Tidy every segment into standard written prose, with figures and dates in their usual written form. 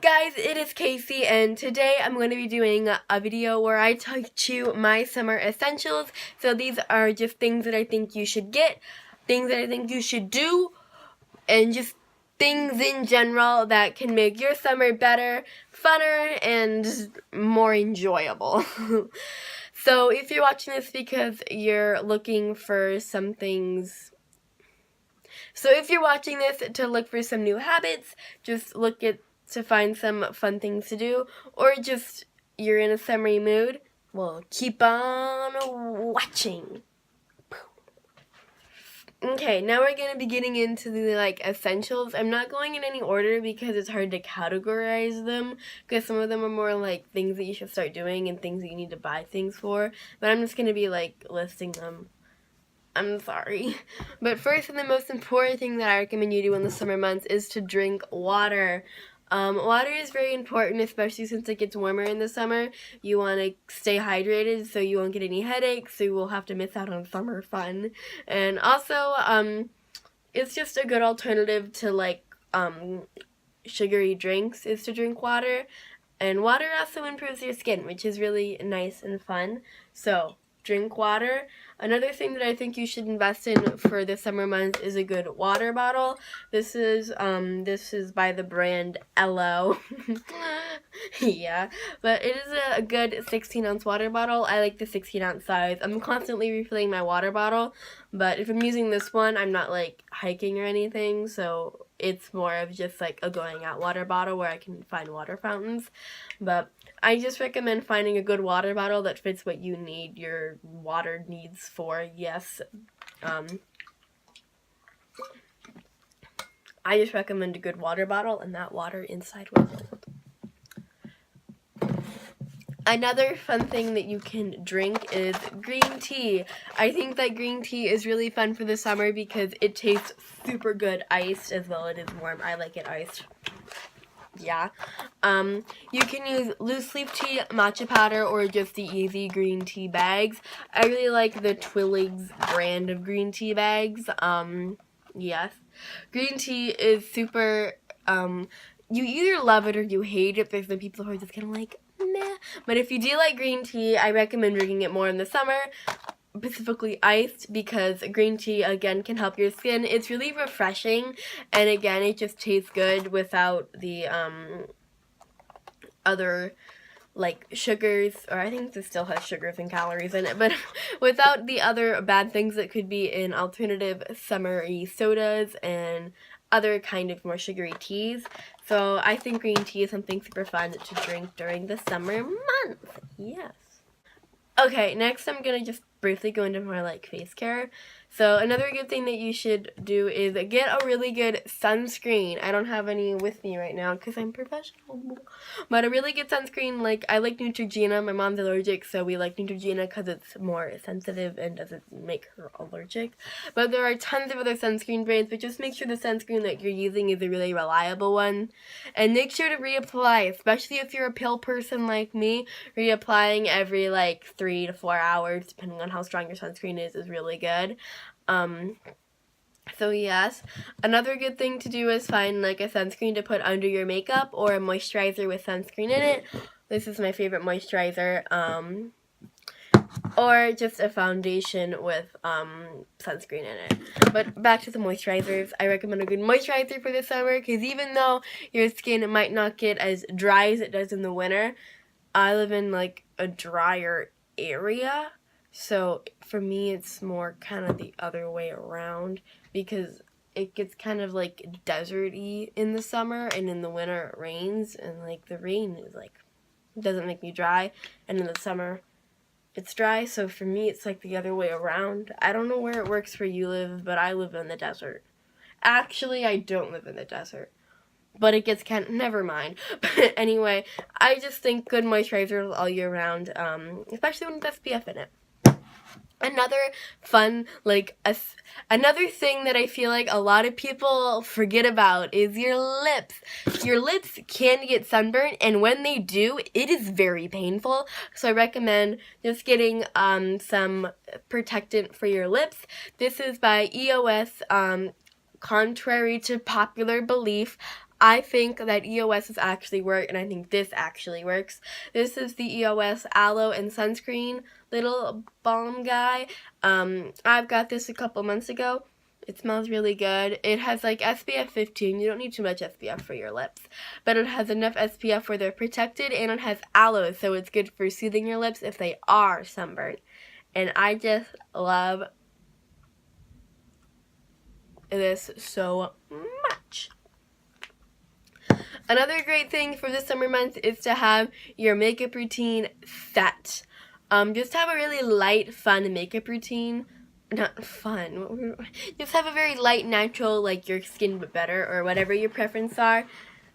Guys, it is Casey, and today I'm going to be doing a video where I teach you my summer essentials. So these are just things that I think you should get, things that I think you should do, and just things in general that can make your summer better, funner, and more enjoyable. So if you're watching this because you're looking for some things... So if you're watching this to look for some new habits, just to find some fun things to do, or just you're in a summery mood, well, keep on watching. Okay, now we're going to be getting into the essentials. I'm not going in any order because it's hard to categorize them, because some of them are more like things that you should start doing and things that you need to buy things for, but I'm just going to be listing them. I'm sorry. But first and the most important thing that I recommend you do in the summer months is to drink water. Water is very important, especially since it gets warmer in the summer. You want to stay hydrated so you won't get any headaches, so you will have to miss out on summer fun. And also, it's just a good alternative to sugary drinks is to drink water. And water also improves your skin, which is really nice and fun. So, drink water. Another thing that I think you should invest in for the summer months is a good water bottle. This is by the brand Ello. Yeah, but it is a good 16-ounce water bottle. I like the 16-ounce size. I'm constantly refilling my water bottle, but if I'm using this one, I'm not hiking or anything, so it's more of just a going out water bottle where I can find water fountains. But I just recommend finding a good water bottle that fits what you need your water needs for. Yes, I just recommend a good water bottle, and that water inside will hold. Another fun thing that you can drink is green tea. I think that green tea is really fun for the summer because it tastes super good iced as well. It is warm. I like it iced. Yeah. You can use loose leaf tea, matcha powder, or just the easy green tea bags. I really like the Twilligs brand of green tea bags. Yes. Green tea is super, you either love it or you hate it. There's some people who are just kind of meh. But if you do like green tea, I recommend drinking it more in the summer, specifically iced, because green tea, again, can help your skin. It's really refreshing, and again, it just tastes good without the other sugars, or I think this still has sugars and calories in it, but without the other bad things that could be in alternative summery sodas and other kind of more sugary teas. So I think green tea is something super fun to drink during the summer months. Yes. Okay, next I'm going to just briefly go into more face care. So another good thing that you should do is get a really good sunscreen. I don't have any with me right now because I'm professional. But a really good sunscreen, I like Neutrogena. My mom's allergic, so we like Neutrogena because it's more sensitive and doesn't make her allergic. But there are tons of other sunscreen brands, but just make sure the sunscreen that you're using is a really reliable one. And make sure to reapply, especially if you're a pale person like me. Reapplying every 3 to 4 hours, depending on how strong your sunscreen is really good. So yes, another good thing to do is find a sunscreen to put under your makeup, or a moisturizer with sunscreen in it. This is my favorite moisturizer. Or just a foundation with sunscreen in it. But back to the moisturizers. I recommend a good moisturizer for the summer, because even though your skin might not get as dry as it does in the winter, I live in a drier area. So for me, it's more kind of the other way around, because it gets kind of desert-y in the summer, and in the winter it rains, and the rain is doesn't make me dry, and in the summer it's dry. So for me, it's the other way around. I don't know where it works for you live, but I live in the desert. Actually, I don't live in the desert, but it gets never mind. But anyway, I just think good moisturizers all year round, especially when it's SPF in it. Another fun, another thing that I feel a lot of people forget about is your lips. Your lips can get sunburned, and when they do, it is very painful. So I recommend just getting some protectant for your lips. This is by EOS. Contrary to popular belief, I think that EOS's actually work, and I think this actually works. This is the EOS Aloe and Sunscreen little balm guy. I've got this a couple months ago. It smells really good. It has like SPF 15. You don't need too much SPF for your lips. But it has enough SPF where they're protected, and it has aloe, so it's good for soothing your lips if they are sunburned. And I just love this so much. Another great thing for the summer months is to have your makeup routine set. Just have a really light, fun makeup routine. Not fun. Just have a very light, natural, like your skin but better, or whatever your preference are.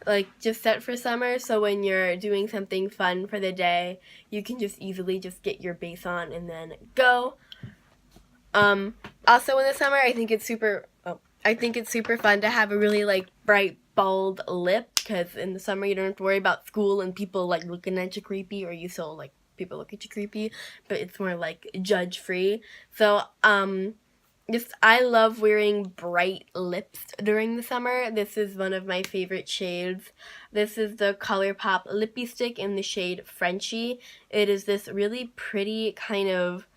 Like, just set for summer, so when you're doing something fun for the day, you can just easily just get your base on and then go. Also in the summer, I think it's super fun to have a really like bright, bold lip, because in the summer you don't have to worry about school and people like looking at you creepy, or you still like people look at you creepy, but it's more like judge free. So I love wearing bright lips during the summer. This is one of my favorite shades. This is the ColourPop Lippy Stick in the shade Frenchie. It is this really pretty kind of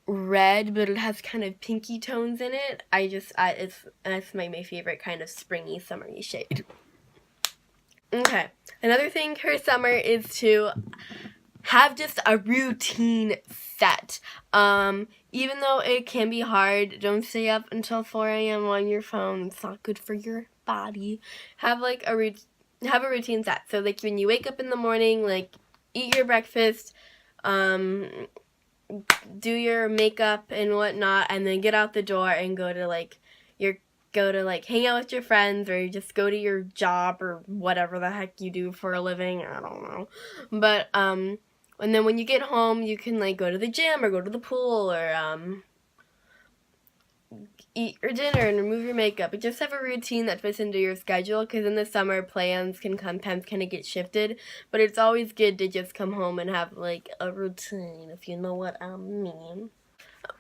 red, but it has kind of pinky tones in it. It's my favorite kind of springy, summery shade. Okay, another thing for summer is to have just a routine set. Even though it can be hard, don't stay up until 4 a.m. on your phone. It's not good for your body. Have a routine set. So like when you wake up in the morning, like eat your breakfast, do your makeup and whatnot, and then get out the door and go to hang out with your friends, or just go to your job or whatever the heck you do for a living. I don't know. But and then when you get home, you can like go to the gym or go to the pool, or eat your dinner and remove your makeup. But just have a routine that fits into your schedule, because in the summer plans can sometimes kind of get shifted. But it's always good to just come home and have like a routine, if you know what I mean.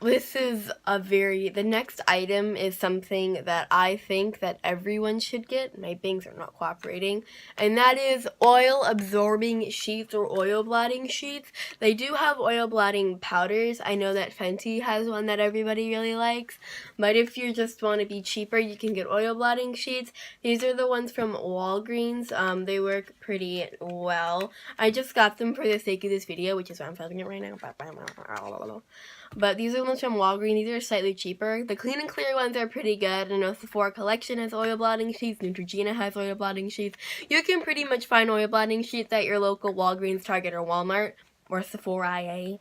The next item is something that I think that everyone should get. My bangs are not cooperating. And that is oil absorbing sheets, or oil blotting sheets. They do have oil blotting powders. I know that Fenty has one that everybody really likes. But if you just want to be cheaper, you can get oil blotting sheets. These are the ones from Walgreens. They work pretty well. I just got them for the sake of this video, which is why I'm filming it right now. But these are the ones from Walgreens. These are slightly cheaper. The Clean and Clear ones are pretty good. I know Sephora Collection has oil blotting sheets. Neutrogena has oil blotting sheets. You can pretty much find oil blotting sheets at your local Walgreens, Target, or Walmart, or Sephora.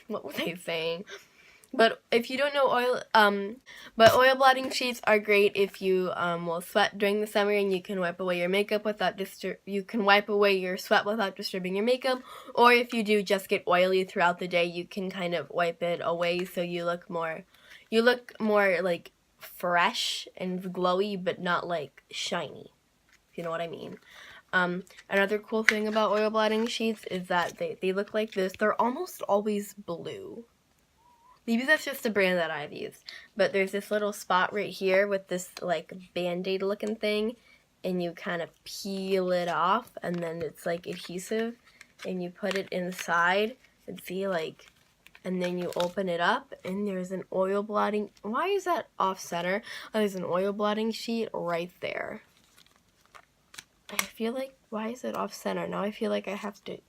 What was I saying? But if you don't know oil blotting sheets are great if you will sweat during the summer, and you can wipe away your makeup without you can wipe away your sweat without disturbing your makeup. Or if you do just get oily throughout the day, you can kind of wipe it away so you look more like fresh and glowy, but not like shiny, if you know what I mean. Another cool thing about oil blotting sheets is that they look like this. They're almost always blue. Maybe that's just a brand that I've used. But there's this little spot right here with this like Band-Aid looking thing. And you kind of peel it off. And then it's like adhesive. And you put it inside. And see, like, and then you open it up. And there's an oil blotting. Why is that off center? Oh, there's an oil blotting sheet right there. I feel like, why is it off center? Now I feel like I have to.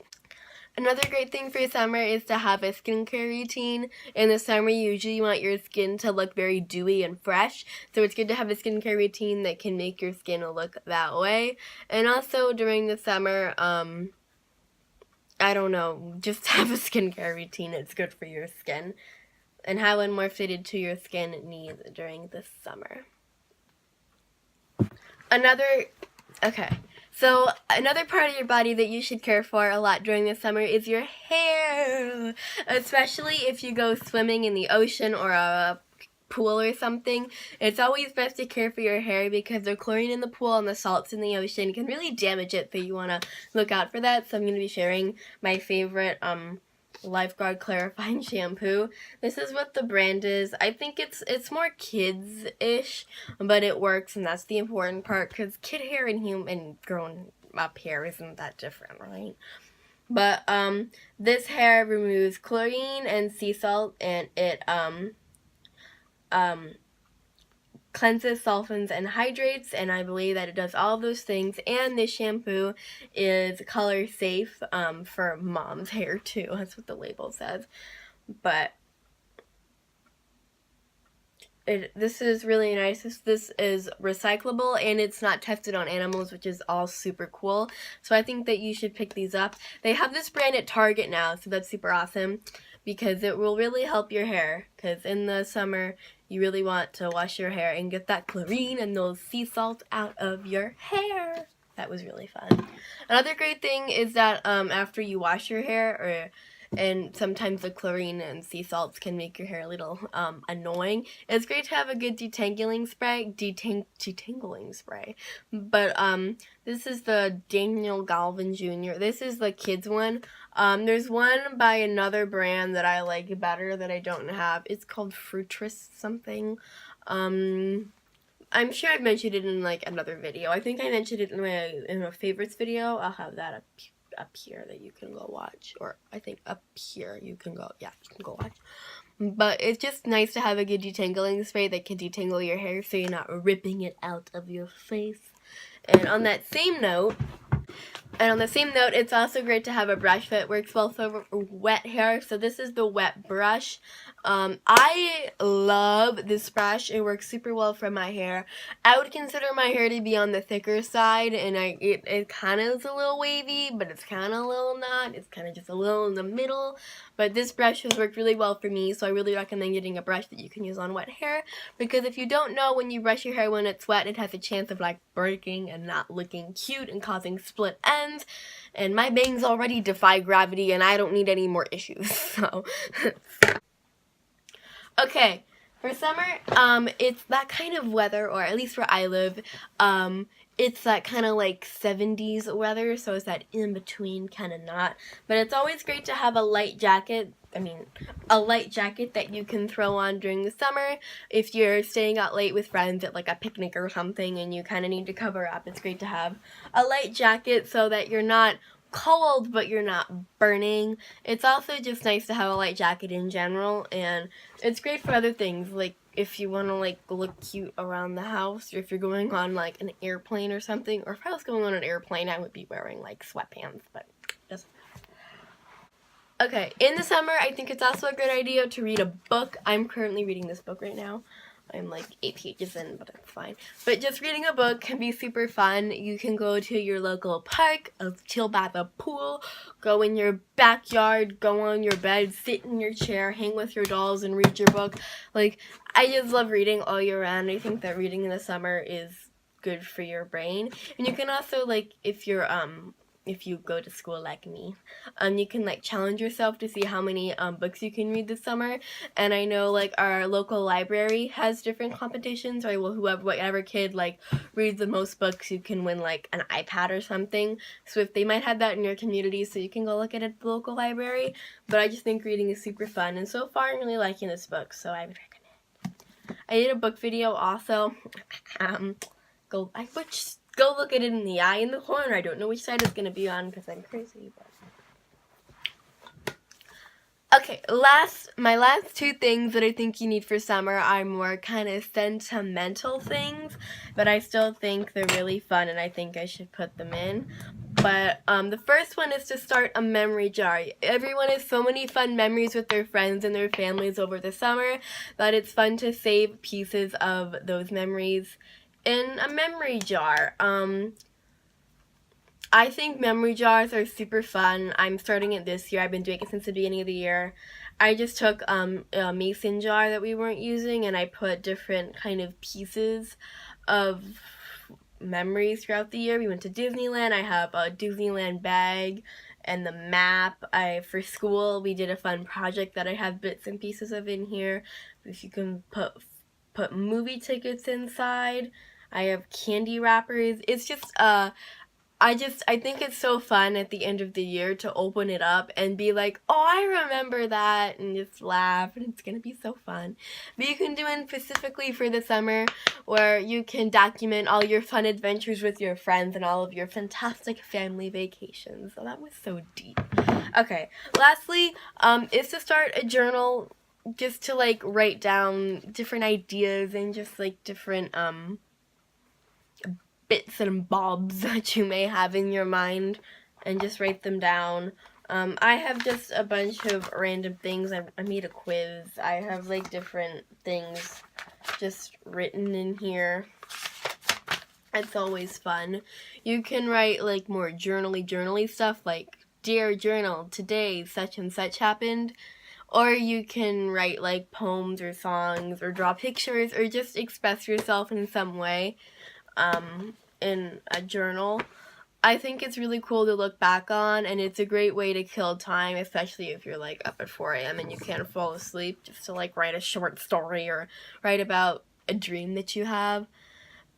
Another great thing for summer is to have a skincare routine. In the summer, you usually want your skin to look very dewy and fresh, so it's good to have a skincare routine that can make your skin look that way. And also, during the summer, I don't know, just have a skincare routine. It's good for your skin. And have one more fitted to your skin needs during the summer. So another part of your body that you should care for a lot during the summer is your hair. Especially if you go swimming in the ocean or a pool or something. It's always best to care for your hair, because the chlorine in the pool and the salts in the ocean can really damage it, so you want to look out for that. So I'm going to be sharing my favorite Lifeguard Clarifying Shampoo. This is what the brand is. I think it's more kids-ish, but it works, and that's the important part, because kid hair and grown up hair isn't that different, right? But this hair removes chlorine and sea salt, and it cleanses, softens, and hydrates, and I believe that it does all of those things. And this shampoo is color safe for mom's hair too. That's what the label says. But this is really nice. This is recyclable, and it's not tested on animals, which is all super cool. So I think that you should pick these up. They have this brand at Target now, so that's super awesome, because it will really help your hair. Because in the summer, you really want to wash your hair and get that chlorine and those sea salt out of your hair. That was really fun. Another great thing is that after you wash your hair, and sometimes the chlorine and sea salts can make your hair a little annoying, it's great to have a good detangling spray. Detangling spray. But this is the Daniel Galvin Jr. This is the kids one. There's one by another brand that I like better that I don't have. It's called Fruitress something. I'm sure I've mentioned it in like another video. I think I mentioned it in a favorites video. I'll have that up here that you can go watch, or I think up here you can go watch. But it's just nice to have a good detangling spray that can detangle your hair so you're not ripping it out of your face. And on that same note, it's also great to have a brush that works well for wet hair. So this is the wet brush. I love this brush. It works super well for my hair. I would consider my hair to be on the thicker side, and it kind of is a little wavy, but it's kind of a little not. It's kind of just a little in the middle. But this brush has worked really well for me, so I really recommend getting a brush that you can use on wet hair, because if you don't know, when you brush your hair when it's wet, it has a chance of like breaking and not looking cute and causing split ends. And my bangs already defy gravity, and I don't need any more issues. So okay, for summer, it's that kind of weather, or at least where I live, it's that kind of like 70s weather, so it's that in-between kind of not. But it's always great to have a light jacket. A light jacket that you can throw on during the summer. If you're staying out late with friends at like a picnic or something and you kind of need to cover up, it's great to have a light jacket so that you're not cold but you're not burning. It's also just nice to have a light jacket in general, and it's great for other things, like if you want to like look cute around the house, or if you're going on like an airplane or something. Or if I was going on an airplane, I would be wearing like sweatpants, but doesn't matter. Okay, in the summer, I think it's also a good idea to read a book. I'm currently reading this book right now. I'm like 8 pages in, but it's fine. But just reading a book can be super fun. You can go to your local park, chill by the pool, go in your backyard, go on your bed, sit in your chair, hang with your dolls, and read your book. Like, I just love reading all year round. I think that reading in the summer is good for your brain. And you can also, like, if you go to school like me, you can like challenge yourself to see how many books you can read this summer. And I know like our local library has different competitions, or whatever kid like reads the most books, you can win like an iPad or something. So if they might have that in your community, so you can go look at it at the local library. But I just think reading is super fun, and so far I'm really liking this book, so I would recommend. I did a book video also. Go look at it in the eye in the corner. I don't know which side it's going to be on because I'm crazy. But okay, my last two things that I think you need for summer are more kind of sentimental things, but I still think they're really fun, and I think I should put them in. But the first one is to start a memory jar. Everyone has so many fun memories with their friends and their families over the summer that it's fun to save pieces of those memories in a memory jar. I think memory jars are super fun. I'm starting it this year. I've been doing it since the beginning of the year. I just took a mason jar that we weren't using, and I put different kind of pieces of memories throughout the year. We went to Disneyland. I have a Disneyland bag and the map. For school, we did a fun project that I have bits and pieces of in here. If you can put movie tickets inside. I have candy wrappers. It's just I think it's so fun at the end of the year to open it up and be like, oh, I remember that, and just laugh, and it's gonna be so fun. But you can do it specifically for the summer, where you can document all your fun adventures with your friends and all of your fantastic family vacations. So that was so deep. Okay, lastly, is to start a journal, just to like write down different ideas and just like different bits and bobs that you may have in your mind, and just write them down. I have just a bunch of random things. I made a quiz. I have like different things just written in here. It's always fun. You can write like more journaly stuff, like, dear journal, today such and such happened. Or you can write like poems or songs or draw pictures or just express yourself in some way in a journal. I think it's really cool to look back on, and it's a great way to kill time, especially if you're like up at 4 a.m. and you can't fall asleep, just to like write a short story or write about a dream that you have.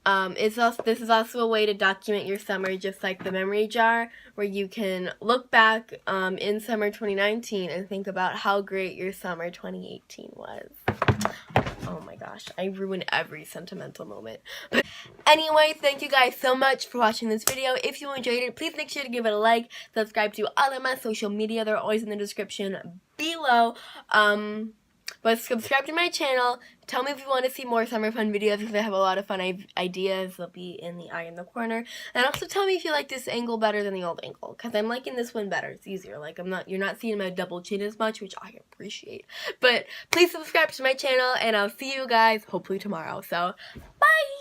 This is also a way to document your summer, just like the memory jar, where you can look back in summer 2019 and think about how great your summer 2018 was. Oh my gosh, I ruin every sentimental moment. But anyway, thank you guys so much for watching this video. If you enjoyed it, please make sure to give it a like. Subscribe to all of my social media. They're always in the description below. But subscribe to my channel. Tell me if you want to see more summer fun videos, because I have a lot of fun ideas. They'll be in the eye in the corner. And also tell me if you like this angle better than the old angle, because I'm liking this one better. It's easier. Like, you're not seeing my double chin as much, which I appreciate. But please subscribe to my channel, and I'll see you guys hopefully tomorrow. So, bye!